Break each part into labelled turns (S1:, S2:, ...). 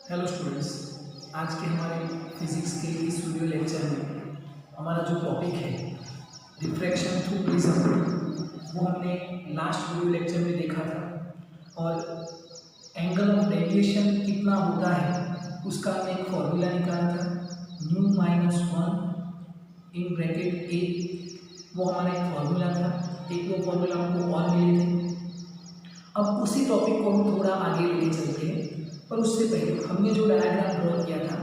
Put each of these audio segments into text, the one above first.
S1: Hello students, आज के हमारे फिजिक्स के इस वीडियो लेक्चर में हमारा जो टॉपिक है रिफ्रैक्शन थ्रू प्रिज्म, वो हमने लास्ट वीडियो लेक्चर में देखा था। और एंगल ऑफ डेविएशन कितना होता है उसका हमने एक फॉर्मूला निकाला था, न्यू माइनस 1 इन ब्रैकेट ए। वो हमारा एक फॉर्मूला था, एक वो फॉर्मूला हमको और मिले थे। अब उसी टॉपिक को हम थोड़ा आगे लेके चलते हैं, पर उससे पहले हमने जो डायग्राम ड्रॉ किया था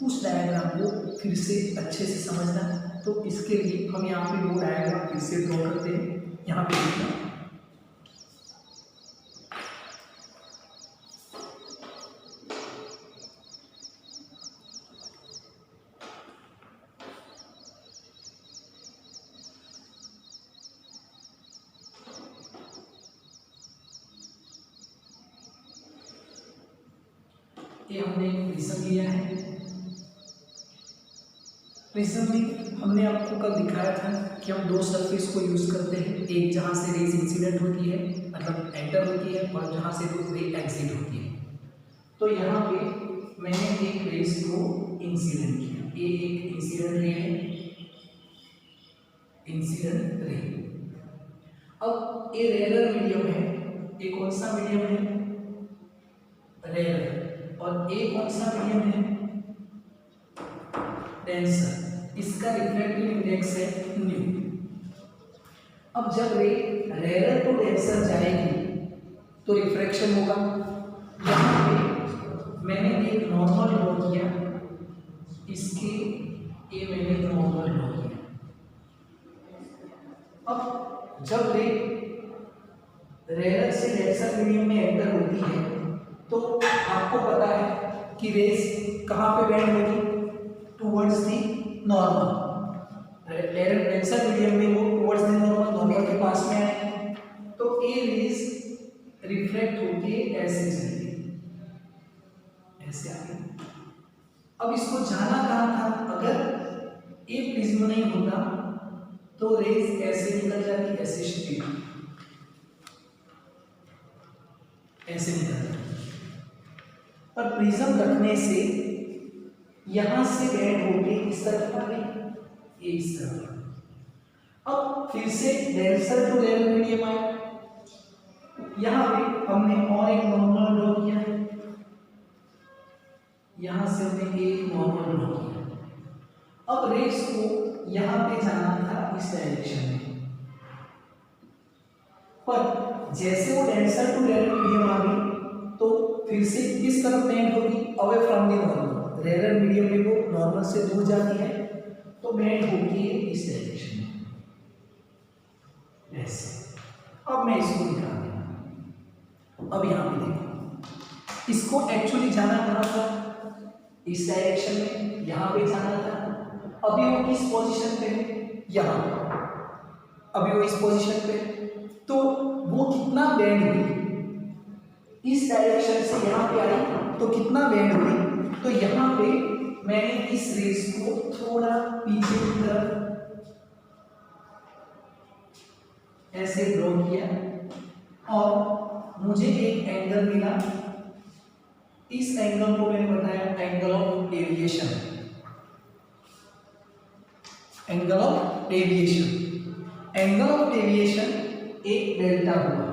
S1: उस डायग्राम को फिर से अच्छे से समझना। तो इसके लिए हम यहाँ पे वो डायग्राम फिर से ड्रॉ करते हैं। यहाँ पे देखना, ये हमने एक प्रिज्म लिया है। प्रिज्म में हमने आपको कल दिखाया था कि हम दो सरफेस को यूज करते हैं, एक जहाँ से रेज इंसिडेंट होती है मतलब एंटर होती है, और जहाँ से रे एग्जिट होती है। तो यहाँ पे मैंने एक रेज को इंसिडेंट किया, ये एक इंसिडेंट रे है, इंसिडेंट रे। अब ये रेयर मीडियम है, ये कौन सा मीडियम है? रेयर। और एक कौन सा मीडियम है? डेंसर। इसका रिफ्रैक्टिव इंडेक्स है न्यू। अब जब रे रेयर टू डेंसर जाएगी तो रिफ्रैक्शन होगा। यहाँ पे मैंने एक नॉर्मल ड्रॉ किया, इसके ये मैंने नॉर्मल ड्रॉ किया। अब जब रे रेयर से डेंसर मीडियम में एंटर होती है तो आपको पता है कि रेस कहाँ पे बैंड होगी? Towards the normal. Denser medium में वो टुवर्ड्स दी नॉर्मल के पास में आए, तो ये रेस रिफ्लेक्ट होके ऐसे चलेगी, ऐसे आगे। अब इसको जाना कहाँ था? अगर ये प्रिज्म नहीं होता तो रेस ऐसे निकल जाती, ऐसे स्ट्रेट, ऐसे निकल जाती। पर प्रिज्म रखने से यहां से बैंड होके इस तरफ आ गई, ये इस तरफ। अब फिर से डेंसर टू रेयर मीडियम आया, यहां पे हमने और एक नॉर्मल ड्रॉ किया, यहां से हमने एक नॉर्मल ड्रॉ किया। अब रेस को यहां पे जाना था इस डायरेक्शन में, पर जैसे वो डेंसर टू रेयर मीडियम आ गई तो फिर से किस तरफ बैंड होगी? Away from the normal. Rare medium में वो नॉर्मल से दूर जाती है तो बैंड होगी इस डायरेक्शन में, ऐसे। अब मैं इसको दिखा दूंगा। अब यहाँ पे देखो, इसको एक्चुअली जाना कहाँ था? इस डायरेक्शन में, यहाँ पे जाना था। अभी वो किस पोजीशन पे है? यहाँ। अभी वो इस पोजीशन पे, तो वो कितना बैंड हुई? इस डायरेक्शन से यहाँ पे आई तो कितना बैंड हुई? तो यहाँ पे मैंने इस रेस को थोड़ा पीछे की तरफ ऐसे ड्रॉ किया और मुझे एक एंगल मिला। इस एंगल को मैंने बताया angle of deviation, angle of deviation. Angle of deviation एक डेल्टा हुआ।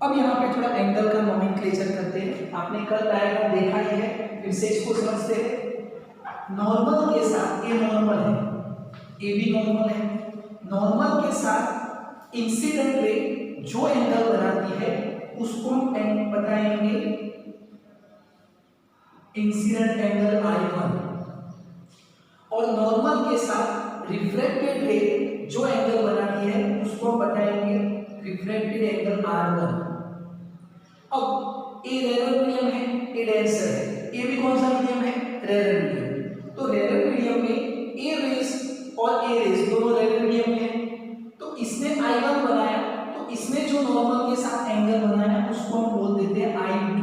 S1: अब यहाँ पे थोड़ा एंगल का नोमेनक्लेचर करते हैं। आपने कल डायग्राम देखा ही है, फिर से इसको समझते हैं। नॉर्मल के साथ ये नॉर्मल है, ये भी नॉर्मल है। नॉर्मल के साथ इंसिडेंट रे जो एंगल बनाती है उसको हम बताएंगे इंसिडेंट एंगल I1, और नॉर्मल के साथ रिफ्लेक्टेड रे जो एंगल बनाती है उसको हम बताएंगे रिफ्लेक्टेड एंगल R1। अब ये रेयर मीडियम है, ये डेंसर है, ये भी कौन सा मीडियम है? Rare medium. तो रेयर मीडियम में ए रेस और ए रेस दोनों रेयर मीडियम में है, तो इसने I1 बनाया, तो इसने जो नॉर्मल के साथ एंगल बनाया उसको हम बोल देते हैं I2,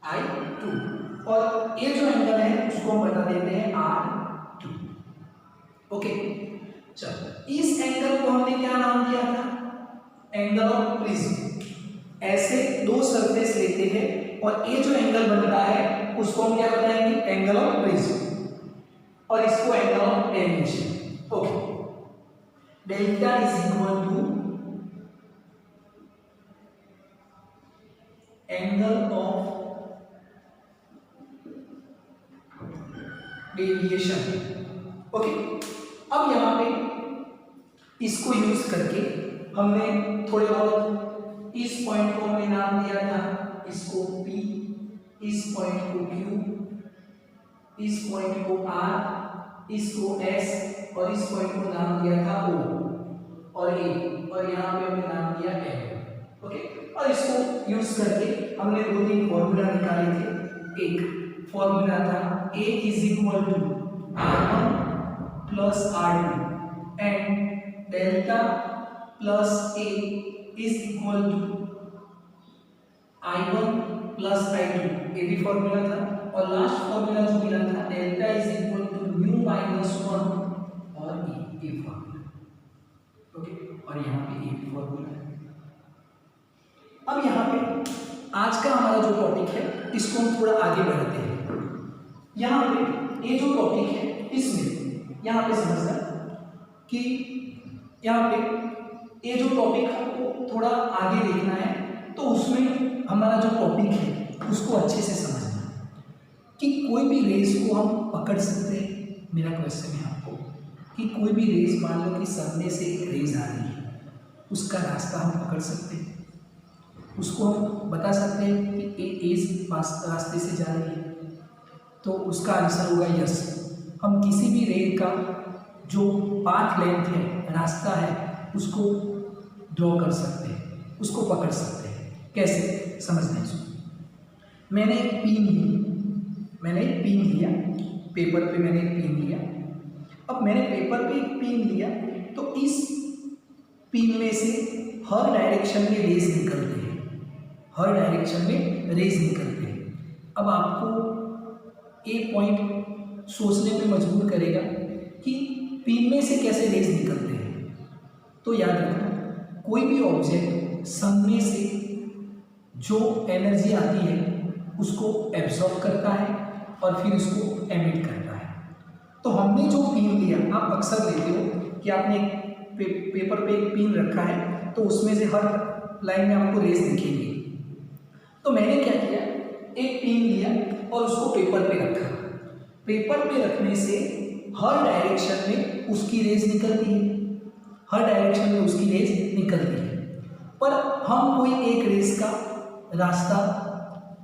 S1: I2। और ये जो एंगल है उसको हम बता देते हैं R2। ओके, चलो इस एंगल को हमने क्या नाम दिया था? Angle of prism. ऐसे दो सरफेस लेते हैं और ये जो एंगल बनता है उसको हम क्या बताएंगे, एंगल ऑफ प्रिज्म, और इसको angle of elevation. Okay, delta is equal to angle of deviation. Okay, अब यहाँ पे इसको यूज करके हमने थोड़े बहुत इस पॉइंट को हमने नाम दिया था, इसको P, इस पॉइंट को Q, इस पॉइंट को R, इसको S, और इस पॉइंट को नाम दिया था O और A, और यहाँ पे हमने नाम दिया M। ओके, और इसको यूज करके हमने 2-3 फॉर्मूला निकाले थे। एक फॉर्मूला था A is equal to R1 plus R2 and delta plus A is equal to I1 plus I2, ये भी फॉर्मूला था। और लास्ट फॉर्मूला जो मिला था delta is equal to mu minus 1 और E फॉर्मूला। ओके, और यहाँ पे ये भी फॉर्मूला है। अब यहाँ पे आज का हमारा जो टॉपिक है इसको हम थोड़ा आगे बढ़ाते हैं। यहाँ पे ये जो टॉपिक है इसमें यहाँ पे समझना कि यहाँ पे ये जो टॉपिक आपको थोड़ा आगे देखना है, तो उसमें हमारा जो टॉपिक है उसको अच्छे से समझना कि कोई भी रेस को हम पकड़ सकते हैं। मेरा क्वेश्चन है आपको कि कोई भी रेस, मान लो कि सामने से एक रेस आ रही है, उसका रास्ता हम पकड़ सकते हैं, उसको हम बता सकते हैं कि इस रास्ते से जा रही है, तो उसका आंसर होगा यस। हम किसी भी रेस का जो पाथ लेंथ है, रास्ता है, उसको ड्रॉ कर सकते हैं, उसको पकड़ सकते हैं। कैसे, समझना है इसको। मैंने एक पिन लिया, पेपर पे मैंने एक पिन लिया। अब मैंने पेपर पे एक पिन लिया, तो इस पिन में से हर डायरेक्शन में रेस निकलते हैं, हर डायरेक्शन में रेस निकलते हैं। अब आपको ए पॉइंट सोचने पे मजबूर करेगा कि पिन में से कैसे रेस निकलते हैं। तो याद रखना, कोई भी ऑब्जेक्ट सन में से जो एनर्जी आती है उसको एब्जॉर्ब करता है और फिर उसको एमिट करता है। तो हमने जो पिन लिया, आप अक्सर लेते हो कि आपने पेपर पे एक पिन रखा है, तो उसमें से हर लाइन में आपको रेस दिखेगी। तो मैंने क्या किया, एक पिन लिया और उसको पेपर पे रखा। पेपर पे रखने से हर डायरेक्शन में उसकी रेस निकलती है, हर डायरेक्शन में उसकी रेस निकलती है। पर हम कोई एक रेस का रास्ता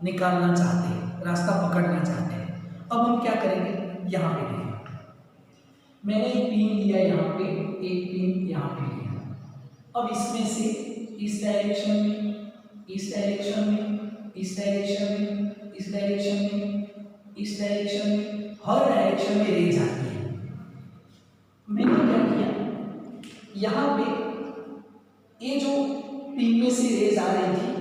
S1: निकालना चाहते हैं, रास्ता पकड़ना चाहते हैं। अब हम क्या करेंगे, यहाँ पे देखिए, मैंने एक पिन लिया, यहाँ पे एक पिन यहाँ पे लिया। अब इसमें से इस डायरेक्शन में, इस डायरेक्शन में, इस डायरेक्शन में, इस डायरेक्शन में, इस डायरेक्शन में, हर डायरेक्शन में रेस आती है। मैंने क्या किया, यहाँ पे ये जो पिन में से रेस आ रही थी,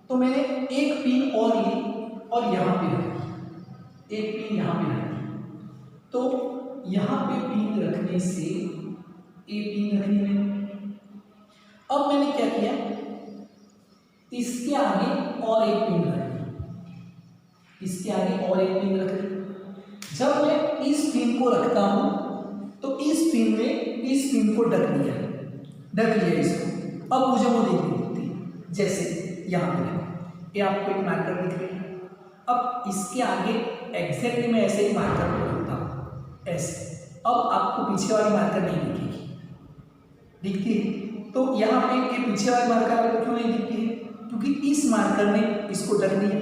S1: तो मैंने एक पिन और ली और यहाँ पे रखी, एक पिन यहाँ पे रखी। तो यहाँ पे पिन रखने से ये पिन रखी मैंने। अब मैंने क्या किया, इसके आगे और एक पिन रख दी, इसके आगे और एक पिन रख दी। जब मैं इस पिन को रखता हूं तो इस पिन में इस पिन को ढक लिया इसको। अब मुझे वो दिखती है, जैसे यहाँ पे ये आपको एक मार्कर दिख रही है। अब इसके आगे एग्जैक्टली मैं ऐसे ही मार्कर को रखता हूँ, ऐसे। अब आपको पीछे वाली मार्कर नहीं दिखेगी, दिखती है? तो यहाँ पे ये पीछे वाली मार्कर आपको क्यों नहीं दिखती है? क्योंकि इस मार्कर ने इसको ढक दिया।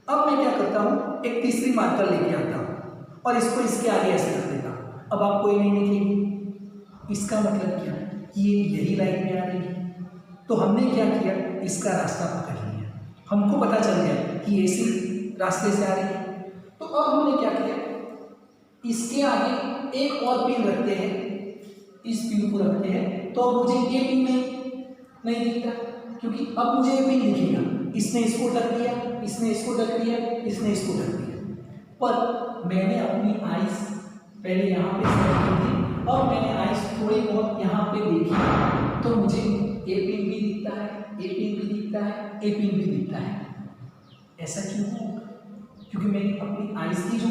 S1: अब मैं क्या करता हूँ, एक तीसरी मार्कर लेके आता हूँ और इसको इसके आगे ऐसे रख देता हूँ। अब आपको ये नहीं दिखेगी। इसका मतलब क्या, ये यही लाइन में आ रही है। तो हमने क्या किया, इसका रास्ता पकड़ लिया, हमको पता चल गया कि इसी रास्ते से आ रही है। तो अब हमने क्या किया, इसके आगे एक और पिन रखते हैं, इस पिन को रखते हैं। तो अब मुझे ये पिन नहीं दिखता, क्योंकि अब मुझे ये पिन दिखेगा। इसने इसको ढक दिया, इसने इसको ढक दिया, इसने इसको ढक दिया। पर मैंने अपनी आइस पहले यहाँ पे सेट की थी और मैंने आइस थोड़ी बहुत यहाँ पे देखी, तो मुझे ए पिन भी दिखता है, ए पिन भी दिखता है, ए पिन भी दिखता है। ऐसा क्यों होगा? क्योंकि मैंने अपनी आइज की जो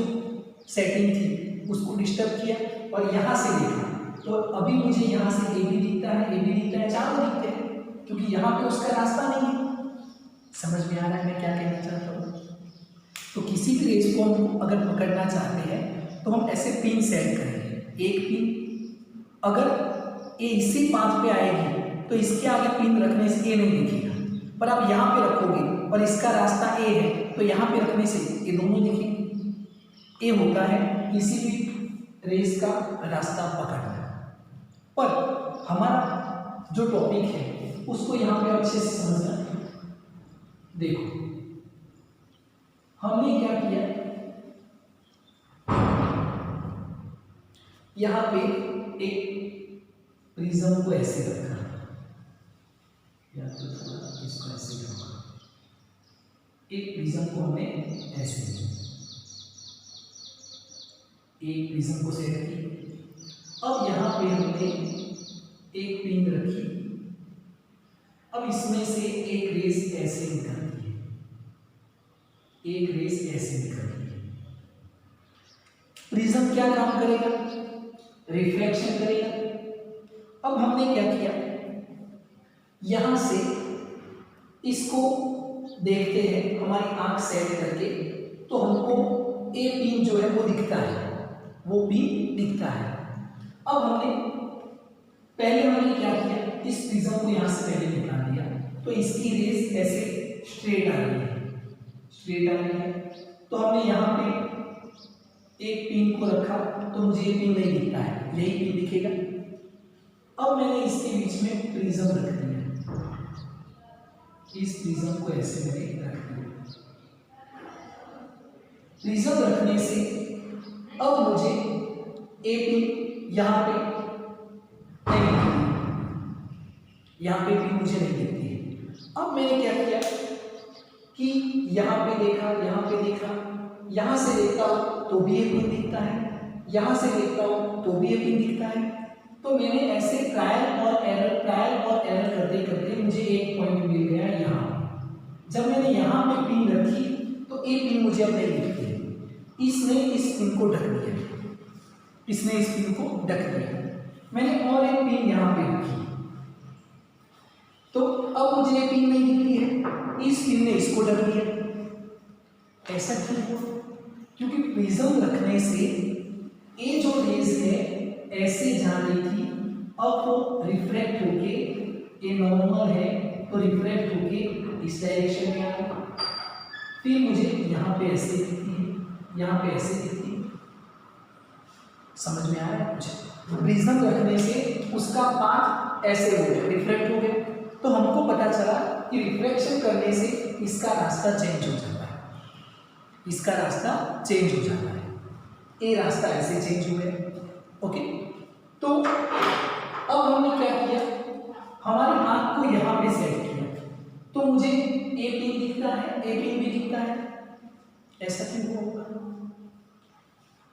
S1: सेटिंग थी उसको डिस्टर्ब किया और यहाँ से देखा, तो अभी मुझे यहाँ से ए बी दिखता है, चारों दिखते हैं, क्योंकि यहाँ पे उसका रास्ता नहीं है। समझ में आ रहा है मैं क्या कहना चाहता हूँ? तो किसी भी रेज को हम अगर पकड़ना चाहते हैं तो हम ऐसे पिन सेट करेंगे। एक पिन अगर ए इसी पाथ पे आएगी तो इसके आगे पिन रखने से ए नहीं दिखेगा, पर आप यहाँ पे रखोगे और इसका रास्ता ए है तो यहाँ पे रखने से ये दोनों दिखेंगे। ए होता है किसी भी रेस का रास्ता पकड़ना। पर हमारा जो टॉपिक है उसको यहाँ पे अच्छे से समझना। देखो हमने क्या किया, यहाँ पे एक प्रिज्म को ऐसे रखा, या तो इसको ऐसे रखा, एक प्रिज्म को हमने ऐसे, एक प्रिज्म को सेट की। अब यहाँ पे हमने एक पिन रखी, अब इसमें से एक रेस ऐसे निकलती है, एक रेस ऐसे निकलती है। प्रिज्म क्या काम करेगा? रिफ्लेक्शन करेगा। अब हमने क्या किया, यहां से इसको देखते हैं हमारी आंख सेट करके, तो हमको ए पिन जो है वो दिखता है, वो पिन दिखता है। अब हमने क्या किया, इस प्रिज्म को यहां से पहले निकाल दिया, तो इसकी रेस ऐसे स्ट्रेट आ रही है, तो हमने यहाँ पे एक पिन को रखा तो मुझे ये पिन नहीं दिखता है, यही पिन दिखेगा। अब मैंने इसके बीच में प्रिज्म रख दिया, इस प्रिज्म को ऐसे मैंने रख दिया। प्रिज्म रखने से अब मुझे ए पिन यहाँ पे नहीं दिखती, यहाँ पे पिन मुझे नहीं दिखती है। अब मैंने क्या किया कि यहाँ पे देखा, यहाँ से देखता हूँ तो भी ये पिन दिखता है, यहाँ से देखता हूँ तो भी ये पिन दिखता है। तो मैंने ऐसे ट्रायल और एरर करते करते मुझे एक पॉइंट मिल गया यहाँ। जब मैंने यहाँ पे पिन रखी तो एक पिन मुझे अब नहीं दिखती है, इसने इस पिन को ढक दिया, मैंने और एक पिन यहाँ पे रखी, तो अब मुझे ये पिन नहीं दिखती है, इस पिन ने इसको ढक दिया। ऐसा क्यों हुआ? क्योंकि प्रिज्म रखने से ये जो रेज है ऐसे जा रही थी, अब वो रिफ्लेक्ट होके, ये नॉर्मल है तो रिफ्लेक्ट होके इस डायरेक्शन में आ गई, फिर मुझे यहाँ पे ऐसे दिखती है, यहाँ पे ऐसे दिखती है। समझ में आ रहा है मुझे? प्रिज्म रखने से उसका पाथ ऐसे हो गया, रिफ्लेक्ट हो गया, तो हमको पता चला कि रिफ्लेक्शन करने से इसका रास्ता चेंज हो जाता है, ये रास्ता ऐसे चेंज हो गया। ओके, तो अब हमने क्या किया, हमारी आंख को यहाँ पे सेट किया, तो मुझे ए पिन दिखता है, ए पिन भी दिखता है। ऐसा क्यों होगा?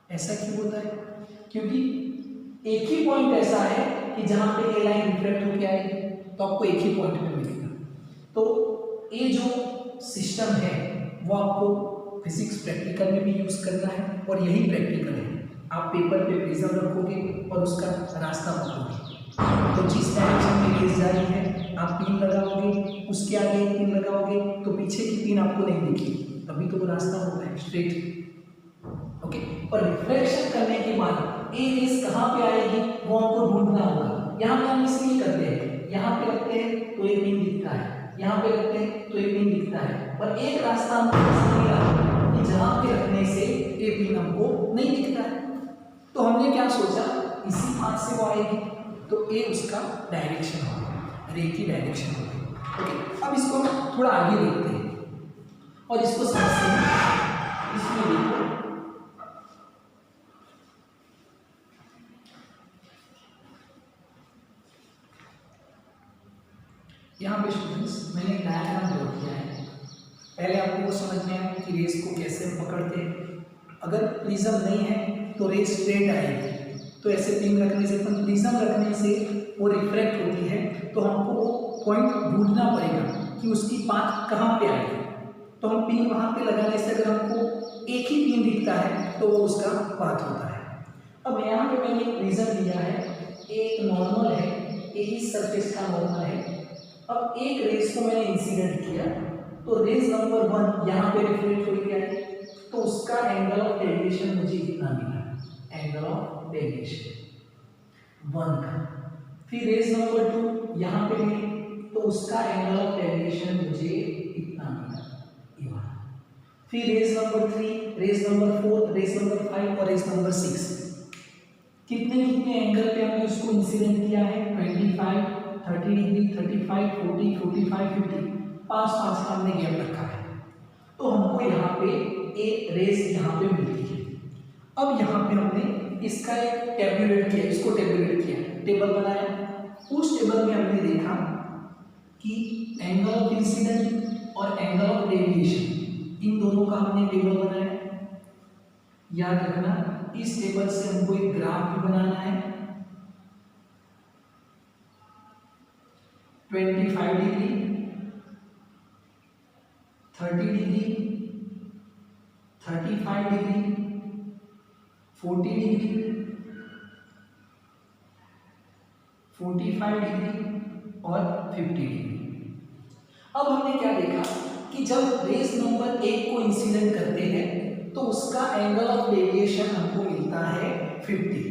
S1: ऐसा क्यों होता है? क्योंकि एक ही पॉइंट ऐसा है कि जहां पे ए लाइन रिफ्लेक्ट होकर आएगी, तो आपको एक ही पॉइंट पे मिलेगा। तो ये जो सिस्टम है वो आपको फिजिक्स प्रैक्टिकल में भी यूज करना है, और यही प्रैक्टिकल है। आप पेपर पे प्रिज्म रखोगे और उसका रास्ता पकड़ोगे, तो जिस डायरेक्शन में रेज जा रही है आप पिन लगाओगे, उसके आगे एक पिन लगाओगे तो पीछे की पिन आपको नहीं दिखेगी, तभी तो वो रास्ता होता है स्ट्रेट। ओके, और रिफ्लेक्शन करने के बाद ए रेस कहाँ पे आएगी वो हमको ढूंढना होगा। यहाँ पे हम इसलिए करते हैं, यहाँ पे रखते हैं तो ये पिन दिखता है, यहाँ पे रखते हैं तो ये पिन दिखता है, पर एक रास्ता हमको मिला कि जहाँ पे रखने से ये पिन हमको नहीं दिखता है। तो हमने क्या सोचा, इसी पाथ से वो आएगी, तो ए उसका डायरेक्शन होगा, रे की डायरेक्शन होगी। ओके, अब इसको हम थोड़ा आगे देखते हैं और इसको समझते हैं। इसमें देखो, यहाँ पे स्टूडेंट्स मैंने एक डायग्राम ड्रॉ किया है। पहले आपको वो समझना है कि रेस को कैसे हम पकड़ते हैं। अगर प्रिज्म नहीं है तो रेस स्ट्रेट आएगी, तो ऐसे पिन रखने से, प्रिज्म रखने से वो रिफ्लेक्ट होती है, तो हमको पॉइंट ढूंढना पड़ेगा कि उसकी पाथ कहाँ पे आएगी। तो हम पिन वहाँ पे लगाने से अगर हमको दिखता है तो वो उसका पाथ होता है। अब यहाँ पे मैंने एक प्रिज्म लिया है, एक नॉर्मल है, एक ही सरफेस का नॉर्मल है। अब एक रेस को मैंने इंसिडेंट किया तो रेस नंबर 1 यहाँ पे रिफ्लेक्ट हो गया है, तो उसका एंगल ऑफ डेविएशन मुझे इतना मिला, एंगल ऑफ डेविएशन 1 का। फिर रेस नंबर 2 यहाँ पे मिली तो उसका एंगल ऑफ डेविएशन मुझे इतना मिला, ये वाला। फिर rays number 3, rays number 4, rays number 5 और रेस नंबर 6, कितने कितने एंगल पे हमने उसको इंसिडेंट किया है, 25, 30 डिग्री, 35, 40, 45, 50, 5-5 का हमने गैप रखा है। तो हमको यहाँ पे एक रेस यहाँ पे मिलती है। अब यहाँ पे हमने इसका एक टेबुलेट किया, इसको टेबुलेट किया, टेबल बनाया। उस टेबल में हमने देखा कि एंगल ऑफ इंसिडेंट और एंगल ऑफ डेविएशन, इन दोनों का हमने टेबल बनाया। याद रखना, इस टेबल से हमको एक ग्राफ भी बनाना है। 25 degree, 30 degree, 35 degree, 40 degree, 45 degree और 50 डिग्री। अब हमने क्या देखा कि जब रेस नंबर 1 को इंसिडेंट करते हैं तो उसका एंगल ऑफ डेविएशन हमको मिलता है 50।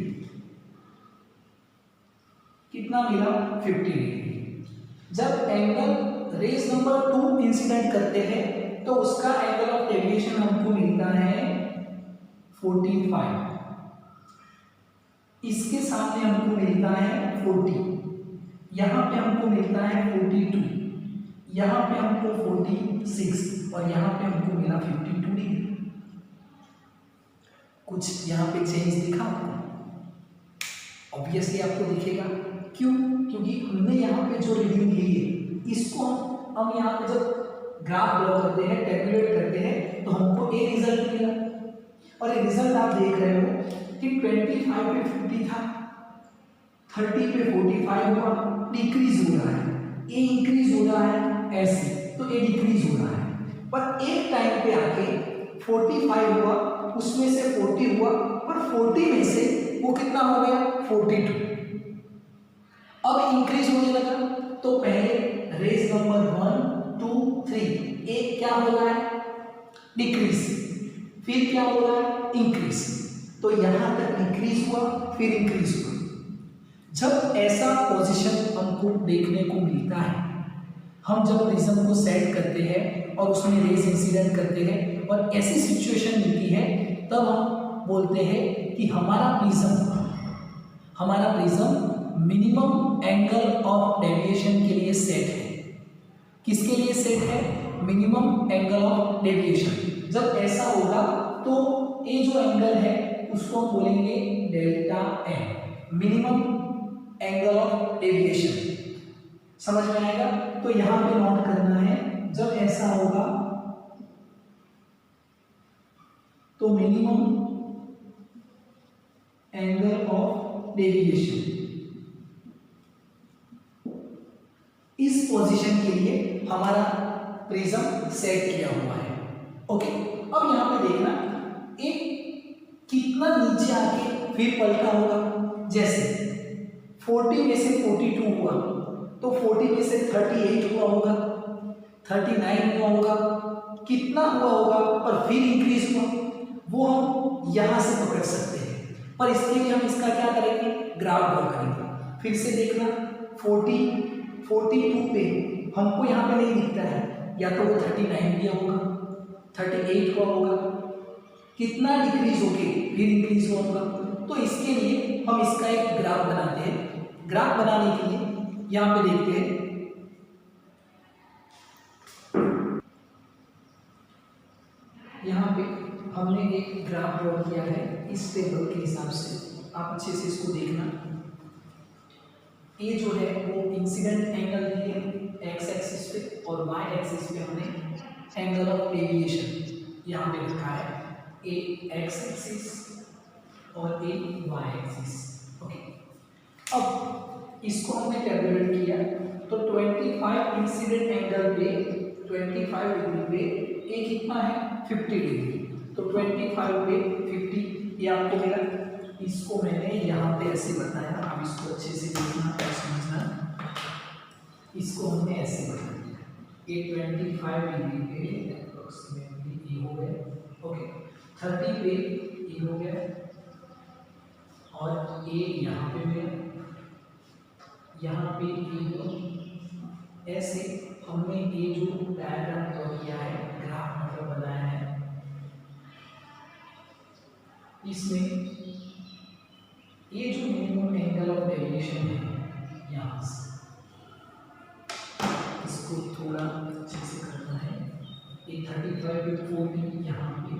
S1: कितना मिला, 50 डिग्री। जब एंगल रेस नंबर 2 इंसिडेंट करते हैं तो उसका एंगल ऑफ डेविएशन हमको मिलता है 45। इसके सामने हमको मिलता है 40, यहाँ पे हमको मिलता है 42, यहाँ पे हमको 46 और यहाँ पे हमको मिला 52 डिग्री। कुछ यहाँ पे चेंज दिखा आपको? ऑब्वियसली आपको दिखेगा, क्यों? क्योंकि हमने यहाँ पे जो रीडिंग ली है इसको हम यहाँ पे जब ग्राफ ड्रॉ करते हैं, टेबुलेट करते हैं, तो हमको ए रिजल्ट मिला। और ये रिजल्ट आप देख रहे हो कि 25 पे 50 था, 30 पे 45 हुआ, डिक्रीज हो रहा है। ए इंक्रीज हो रहा है ऐसे, तो ए डिक्रीज हो रहा है। पर एक टाइम पे आके 45 हुआ, उसमें से 40 हुआ, पर 40 में से वो कितना हो गया, 42। अब इंक्रीज होने लगा, तो पहले रेस नंबर 1, 2, 3 एक क्या हो रहा है, डिक्रीज, फिर क्या हो रहा है, इंक्रीज। तो यहां तक डिक्रीज हुआ, फिर इंक्रीज हुआ। जब ऐसा पोजीशन हमको देखने को मिलता है, हम जब प्रिज्म को सेट करते हैं और उसमें रेस इंसिडेंट करते हैं और ऐसी सिचुएशन मिलती है, तब हम बोलते हैं कि हमारा prism minimum angle of deviation के लिए सेट है। किसके लिए सेट है, मिनिमम एंगल ऑफ डेविएशन। जब ऐसा होगा तो ये जो एंगल है उसको हम बोलेंगे delta N, minimum angle of deviation. समझ में आएगा? तो यहां पे नोट करना है, जब ऐसा होगा तो मिनिमम एंगल ऑफ डेविएशन इस पोजीशन के लिए हमारा प्रिज्म सेट किया हुआ है। ओके, अब यहां पे देखना एक कितना नीचे आके फिर पलटा होगा। जैसे 40 में से 42 हुआ तो 40 में से 38 हुआ होगा, 39 हुआ होगा, कितना हुआ होगा, और फिर इंक्रीज हुआ, वो हम यहां से पकड़ सकते हैं। पर इसके लिए हम इसका क्या करेंगे, ग्राफ ड्रॉ करेंगे। फिर से देखना 42 पे हमको यहाँ पे नहीं दिखता है, या तो वो 39 दिया होगा, 38 हुआ होगा, कितना डिक्रीज होके फिर इंक्रीज हुआ होगा। तो इसके लिए हम इसका एक ग्राफ बनाते हैं। ग्राफ बनाने के लिए यहाँ पे देखते हैं, यहाँ पे हमने एक ग्राफ ड्रॉ किया है इस टेबल के हिसाब से। आप अच्छे से इसको देखना। ये जो है वो इंसिडेंट एंगल दिए एक्स एक्सिस पे, और वाई एक्सिस पे हमने एंगल ऑफ डेविएशन यहाँ पे लिखा है, ए एक्स एक्सिस और ए वाई एक्सिस। ओके, अब इसको हमने कैलकुलेट किया तो 25 इंसिडेंट एंगल पे 25 डिग्री पे ए कितना है, 50 डिग्री। तो 25 पे 50 ये आपको मिला। इसको मैंने यहाँ पे ऐसे बताया, अब इसको अच्छे से देखना और समझना। इसको हमने ऐसे बना दिया, ये 25 डिग्री पे अप्रोक्सीमेटली ये हो गया। ओके, 30 पे ये हो गया और ये यहाँ पे मिला, यहाँ पे ये हो। ऐसे हमने ये जो डायग्राम ड्रॉ किया है, ग्राफ मतलब बनाया है, इसमें ये जो मिनिमम एंगल ऑफ डेविएशन है यहाँ से, इसको थोड़ा अच्छे से करना है। ये 35 पे 40 यहाँ पे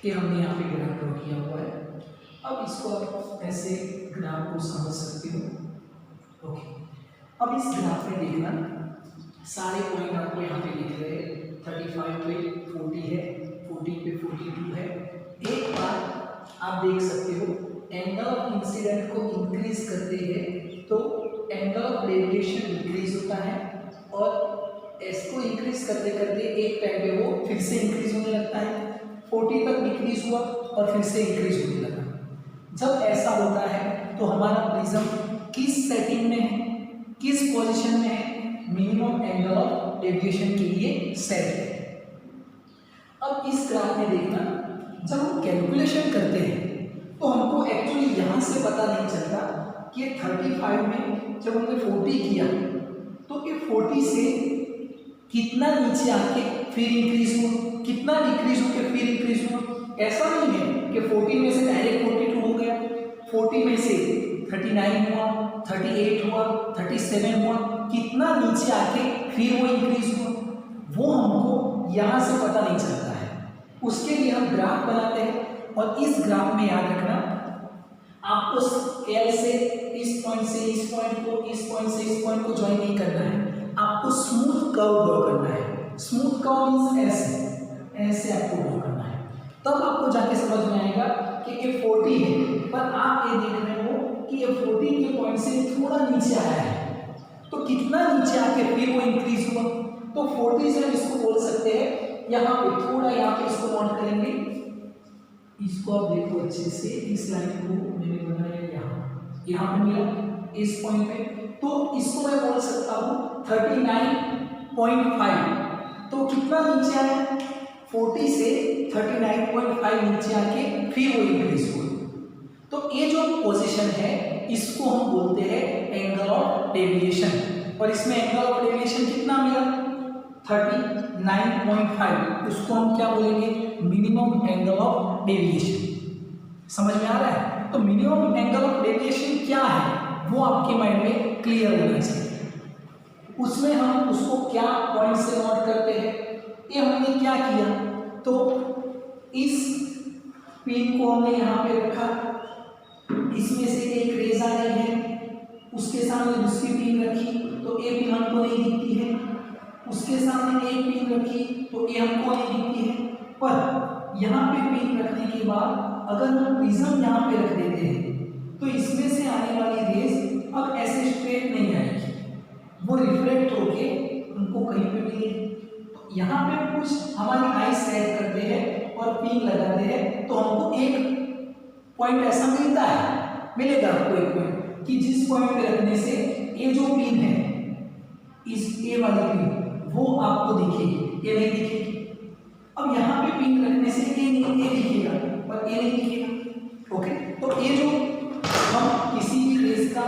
S1: ये हमने यहाँ पे ग्राफ ड्रॉ किया हुआ है। अब इसको आप ऐसे ग्राफ को समझ सकते हो। ओके, अब इस ग्राफ में देखना, सारे पॉइंट आपको यहाँ पे लिख रहे हैं। 35 पे 40 है, 40 पे 42 है। एक बार आप देख सकते हो, एंगल ऑफ इंसिडेंट को इंक्रीज करते हैं तो एंगल ऑफ डेविएशन इंक्रीज होता है, और इसको इंक्रीज करते करते एक टाइम पे वो फिर से इंक्रीज होने लगता है। 40 तक डिक्रीज हुआ और फिर से इंक्रीज होने लगा। जब ऐसा होता है तो हमारा प्रिज्म किस सेटिंग में है, किस पोजीशन में है, मिनिमम एंगल ऑफ डेविएशन के लिए सेट है। अब इस ग्राफ में देखना, जब हम कैलकुलेशन करते हैं तो हमको एक्चुअली यहाँ से पता नहीं चलता कि ये 35 में जब हमने 40 किया तो ये 40 से कितना नीचे आके फिर इंक्रीज हुआ, कितना डिक्रीज होकर फिर इंक्रीज हुआ। ऐसा नहीं है कि 40 में से डायरेक्ट 42 हो गया, 40 में से 39 हुआ, 38 हुआ, 37 हुआ, कितना नीचे आके फिर वो इंक्रीज हुआ, वो हमको यहाँ से पता नहीं चलता है। उसके लिए हम ग्राफ बनाते हैं, और इस ग्राफ में याद रखना, आपको स्केल से इस पॉइंट से इस पॉइंट को, इस पॉइंट से इस पॉइंट को ज्वाइन नहीं करना है, आपको स्मूथ कर्व ड्रॉ करना है। स्मूथ कर्व मींस ऐसे ऐसे आपको ड्रॉ करना है, तब आपको जाके समझ में आएगा कि ये 40 है, पर आप ये देख रहे हो कि ये 40 के पॉइंट से थोड़ा नीचे आया है, तो कितना नीचे आके फिर वो इंक्रीज हुआ। तो 40 से हम इसको बोल सकते हैं, यहाँ पे थोड़ा, यहाँ पे इसको नोट करेंगे, इसको आप देखो अच्छे से, इस लाइन को मैंने बनाया यहाँ पे मिला इस पॉइंट पे, तो इसको मैं बोल सकता हूँ 39.5। तो कितना नीचे आया, 40 से 39.5 नीचे आके फिर वो इंक्रीज हुआ। तो ये जो पोजीशन है इसको हम बोलते हैं एंगल ऑफ डेविएशन, और इसमें एंगल ऑफ डेविएशन कितना मिला, 39.5। उसको हम क्या बोलेंगे, मिनिमम एंगल ऑफ डेविएशन। समझ में आ रहा है? तो मिनिमम एंगल ऑफ डेविएशन क्या है वो आपके माइंड में क्लियर होना चाहिए। उसमें हम उसको क्या पॉइंट से नोट करते हैं, ये हमने क्या किया, तो इस पिन को हमने यहाँ पे रखा, इसमें से एक रेज आ रही है, उसके सामने दूसरी पिन रखी तो ये पिन हमको नहीं दिखती है, उसके सामने एक पिन रखी तो ये हमको नहीं दिखती है। पर यहाँ पे पिन रखने के बाद अगर हम प्रिज्म यहाँ पे रख देते हैं तो इसमें से आने वाली रेज अब ऐसे स्ट्रेट नहीं आएगी, वो रिफ्लेक्ट होके उनको कहीं पे मिलेगी। तो यहाँ पे कुछ हमारी आई सेट करते हैं और पिन लगाते हैं, तो हमको एक पॉइंट ऐसा मिलता है, मिलेगा आपको एक पॉइंट कि जिस पॉइंट पे रखने से ये जो पिन है, इस ए वाली पिन, वो आपको दिखेगी, ये नहीं दिखेगी। अब यहाँ पे पिन रखने से ये नहीं, ये दिखेगा पर ये नहीं दिखेगा। ओके, तो ये जो हम किसी भी रेस का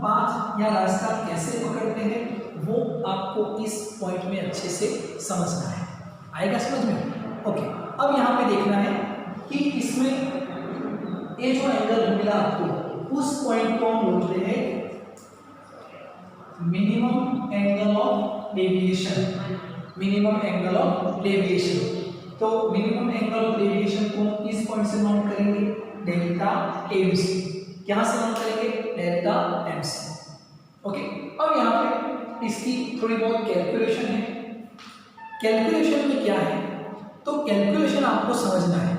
S1: पाथ या रास्ता कैसे पकड़ते हैं वो आपको इस पॉइंट में अच्छे से समझना है। आएगा समझ में? ओके, अब यहाँ पे देखना है कि इसमें ये जो एंगल मिला आपको, उस पॉइंट को हम बोलते हैं minimum angle of deviation. Minimum angle of deviation, तो मिनिमम एंगल ऑफ डेविएशन को इस पॉइंट से नोट करेंगे, डेल्टा एम सी। क्या से नोट करेंगे, डेल्टा एम सी। ओके, अब यहाँ पे इसकी थोड़ी बहुत कैलकुलेशन है। कैलकुलेशन में क्या है, तो कैलकुलेशन आपको समझना है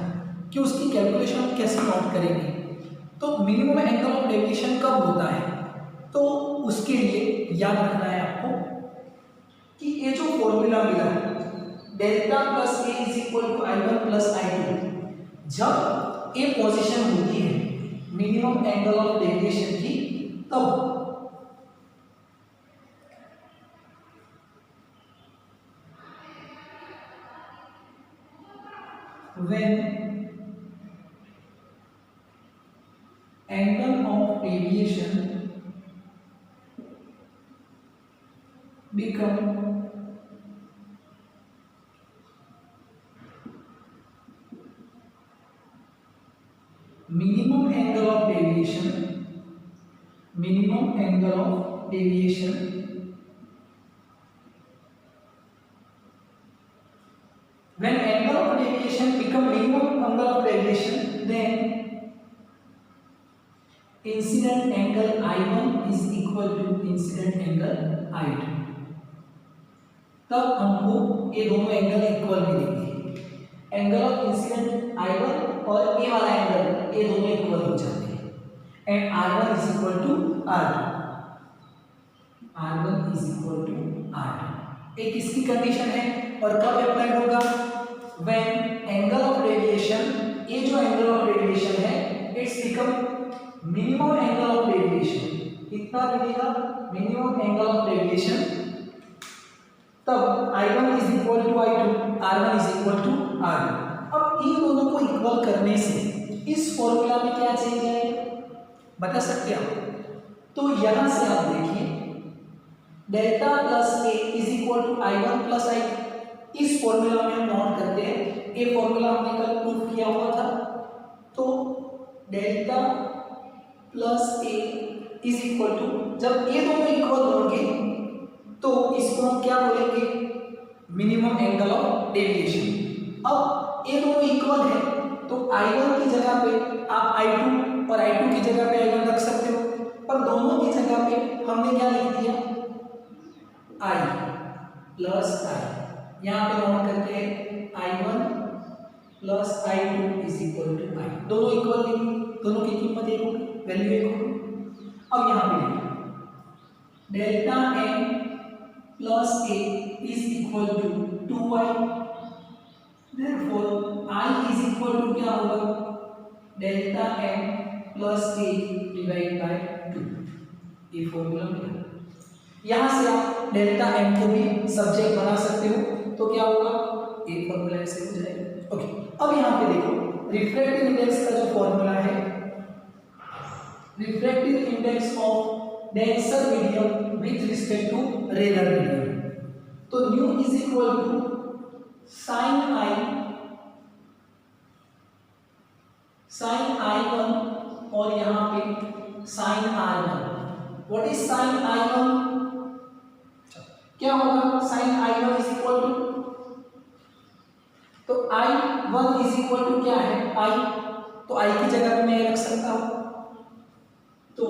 S1: कि उसकी कैलकुलेशन हम कैसे नोट करेंगे। तो मिनिमम एंगल ऑफ डेविएशन कब होता है, तो उसके लिए याद रखना है आपको कि ये जो फॉर्मूला मिला है delta plus A is equal to I1 plus I2, जब ए पोजीशन होती है मिनिमम एंगल ऑफ डेविएशन की, तब when angle of deviation become minimum angle of deviation when angle of deviation become minimum angle of deviation, then incident angle I1 is equal to incident angle I2। तब हमको ये दोनों angle equal मिलेंगे। Angle of incident I1 और ए वाला angle ये दोनों equal हो जाते हैं and R1 is equal to R2। एक इसकी कंडीशन है और कब अप्लाइड होगा, व्हेन एंगल ऑफ डेविएशन, ये जो एंगल ऑफ डेविएशन है it's become minimum angle of deviation. कितना मिलेगा, मिनिमम एंगल ऑफ डेविएशन, तब I1 is equal to I2, R1 is equal to R2। अब इन दोनों को इक्वल करने से इस फॉर्मूला में क्या चेंज आएगा बता सकते हैं आप? तो यहां से आप देखिए delta plus A is equal to I1 plus I2, इस फॉर्मूला में हम नोट करते हैं। ये फॉर्मूला हमने कल प्रूफ किया हुआ था। तो delta plus A is equal to, जब ये दोनों इक्वल होंगे तो इसको हम क्या बोलेंगे, मिनिमम एंगल ऑफ डेविएशन। अब ये दोनों इक्वल है तो I1 की जगह पे आप I2 और I2 की जगह पे I1 रख सकते हो, पर दोनों की जगह पे हमने क्या लिख दिया, I प्लस I। यहाँ पे नोट करते हैं I1 plus I2 is equal to I। दोनों इक्वल नहीं, दोनों की कीमत एक होगी, वैल्यू एक होगी। अब यहाँ पे लिखिए delta M plus A is equal to 2I, therefore I is equal to क्या होगा, delta M plus A divide by 2। ये फॉर्मूला मिला। यहाँ से आप डेल्टा M को भी सब्जेक्ट बना सकते हो, तो क्या होगा, एक फॉर्मूला ऐसे हो जाएगा। ओके, अब यहाँ पे देखो रिफ्रैक्टिव इंडेक्स का जो फॉर्मूला है, refractive index of denser medium with respect to rare medium, तो nu is equal to sine I1 और यहाँ पे sign R1। What is sine I1, क्या होगा, sign I1 is equal to, तो I1 इज इक्वल टू क्या है, I, तो I की जगह पे मैं रख सकता हूं, तो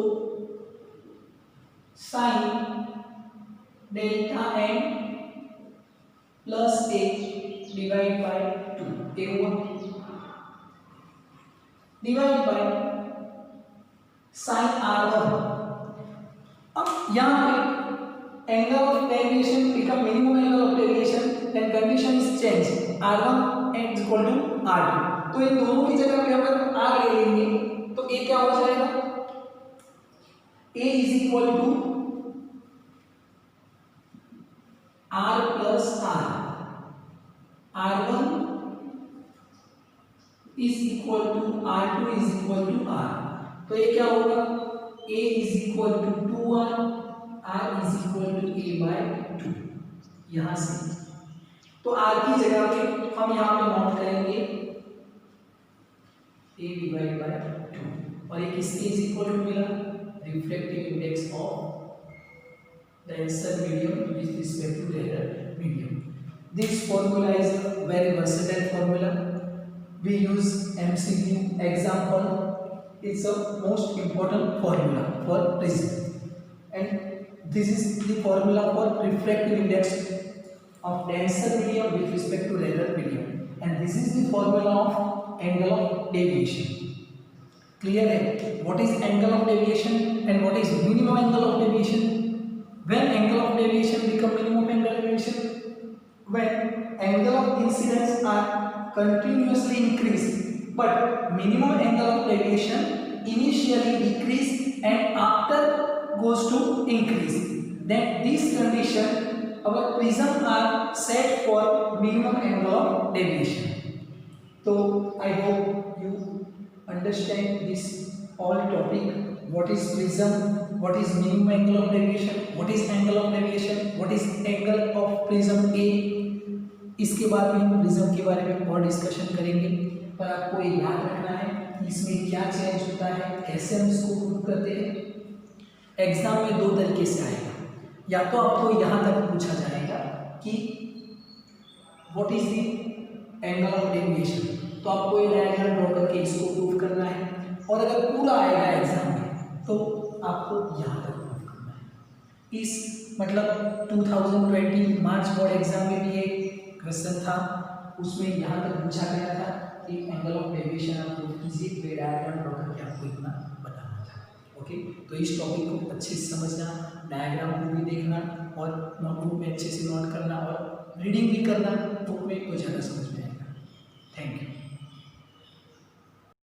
S1: sine delta M plus A divide by 2, ये हुआ, डिवाइड बाय साइन R1। अब यहाँ पे angle of deviation become minimum angle of deviation, then condition is change, R1 is equal to R2। तो इन दोनों की जगह पे अगर R ले लेंगे तो A क्या हो जाएगा, A is equal to R plus R, R1 is equal to R2 is equal to R। तो ये क्या होगा, A is equal to 2R, R is equal to A by 2। यहाँ से तो R की जगह पे हम यहाँ पे नोट करेंगे A डिवाइड बाय 2, और ये किसके इज इक्वल टू मिला, refractive index of denser medium with respect to rarer medium. This formula is a very versatile formula. We use MCQ example. It's a most important formula for prism, and this is the formula for refractive index of denser medium with respect to rarer medium. And this is the formula of angle of deviation. Clear है? What is angle of deviation and what is minimum angle of deviation? When angle of deviation become minimum angle of deviation when angle of incidence are continuously increased but minimum angle of deviation initially decrease and after goes to increase, then this condition our prism are set for minimum angle of deviation. So I hope you understand this all topic. What is prism, what is minimum angle of deviation, what is angle of deviation, what is angle of prism A. इसके बाद भी हम prism के बारे में और discussion करेंगे, पर आपको ये याद रखना है कि इसमें क्या चेंज होता है, कैसे हम इसको प्रूव करते हैं। एग्जाम में दो तरीके से आएगा, या तो आपको यहाँ तक पूछा जाएगा कि what is the angle of deviation, तो आपको ये डायग्राम ड्रॉ करके इसको प्रूव करना है, और अगर पूरा आएगा एग्जाम में तो आपको यहाँ तक प्रूव करना है। इस मतलब 2020 मार्च बोर्ड एग्जाम में भी एक क्वेश्चन था, उसमें यहाँ तक पूछा गया था कि एंगल ऑफ डेविएशन आप प्रूव कीजिए, फिर डायग्राम ड्रॉ करके आपको इतना बताना था। ओके, तो इस टॉपिक को अच्छे से समझना, डायग्राम को भी देखना और नोटबुक में अच्छे से नोट करना और रीडिंग भी करना, बुक में तो ज़्यादा समझ में आएगा। Thank you.